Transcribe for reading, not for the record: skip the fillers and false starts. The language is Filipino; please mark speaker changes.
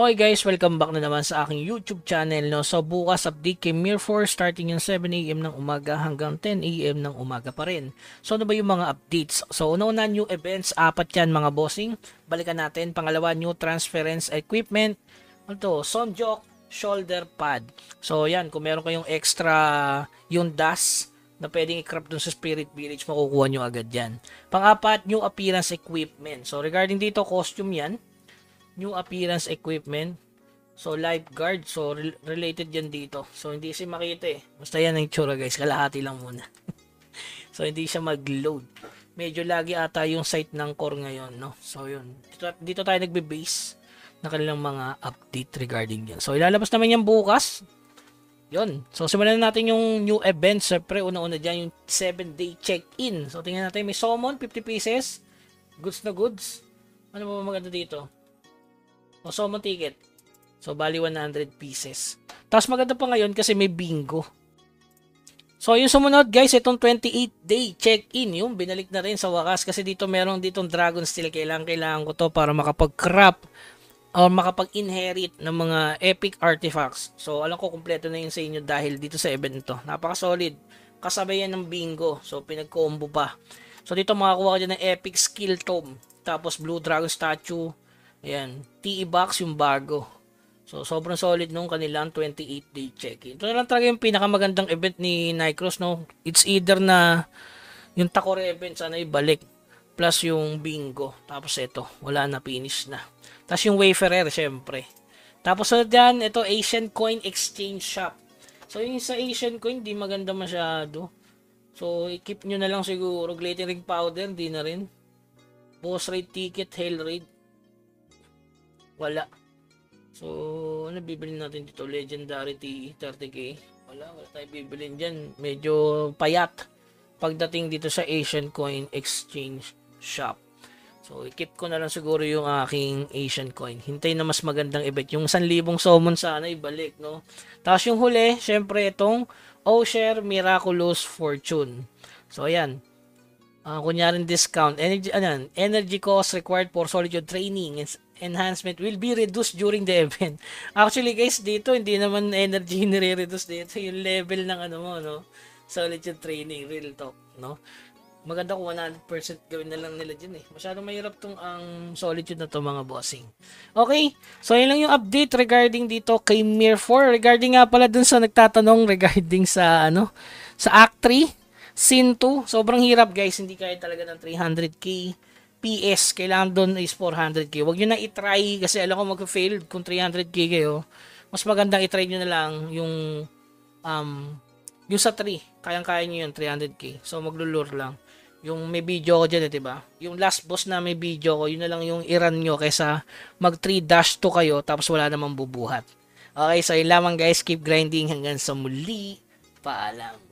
Speaker 1: Okay guys, welcome back na naman sa aking YouTube channel. No? So bukas update kay Mir 4 starting yung 7 AM ng umaga hanggang 10 AM ng umaga pa rin. So ano ba yung mga updates? So una-una new events, 4 yan mga bossing. Balikan natin. Pangalawa, new transference equipment. Ano to? Sonjok shoulder pad. So yan, kung meron kayong extra yung dust na pwedeng i-crop dun sa Spirit Village, makukuha nyo agad yan. Pang-apat, new appearance equipment. So regarding dito, costume yan. New appearance equipment. So lifeguard. So related yan dito. So hindi siya makita eh. Basta yan ang itsura guys. Kalahati lang muna. So hindi siya mag-load. Medyo lagi ata yung site ng core ngayon. No? So yun. Dito tayo nagbe-base na kanilang mga update regarding yan. So ilalabas naman yan bukas. Yun. So simulan na natin yung new event. Siyempre una-una dyan yung 7-day check-in. So tingnan natin. May summon 50 pieces. Goods na goods. Ano ba maganda dito? O summon ticket. So bali 100 pieces. Tapos maganda pa ngayon kasi may bingo. So yung sumunod guys, itong 28-day check-in, yung binalik na rin sa wakas kasi dito meron ditong Dragon Steel. Kailangan ko to para makapag-crop or makapag-inherit ng mga epic artifacts. So alam ko kumpleto na yun sa inyo dahil dito sa event to. Napaka-solid. Kasabay yan ng bingo. So pinag-combo pa. So dito makakuha ka dyan ng epic skill tome. Tapos blue dragon statue. Ayan, TE box yung bago. So, sobrang solid nung kanilang 28-day check-in. Ito na lang talaga yung pinakamagandang event ni Nycross, no? It's either na yung Takore event, sana ibalik. Plus yung bingo. Tapos ito, wala na, finish na. Tapos yung Wayfarer, syempre. Tapos so dyan, ito, Asian Coin Exchange Shop. So, yung sa Asian Coin, di maganda masyado. So, i-keep nyo na lang siguro. Glittering powder, di na rin. Boss raid ticket, hail raid. Wala. So, ano bibilin natin dito? Legendary TE, 30k. Wala tayo bibilin dyan. Medyo payat pagdating dito sa Asian Coin Exchange Shop. So, i-keep ko na lang siguro yung aking Asian Coin. Hintay na mas magandang event. Yung 1,000 summon sana ibalik, no? Tapos yung huli, syempre itong Osher Miraculous Fortune. So, ayan. Kunyarin discount. Energy cost required for solitude training enhancement will be reduced during the event. Actually guys, dito hindi naman energy nire-reduce dito, yung level ng ano mo, no? Solitude training, real talk, no? Maganda kung 100% gawin na lang nila dyan eh. Masyadong mahirap tong ang solitude na to mga bossing. Okay, so yun lang yung update regarding dito kay Mir 4. Regarding nga pala dun sa nagtatanong regarding sa ano, sa Act 3, Scene 2, sobrang hirap guys, hindi kaya talaga ng 300k. PS, kailangan doon is 400k. Huwag nyo na itry kasi alam ko mag-fail kung 300k kayo. Mas magandang itry nyo na lang yung sa 3. Kayang-kaya nyo yun, 300k. So, maglulure lang. Yung may video ko dyan, diba? Yung last boss na may video ko, yun na lang yung i-run nyo kaysa mag 3-2 kayo tapos wala namang bubuhat. Okay, so yun lamang guys. Keep grinding hanggang sa muli. Paalam.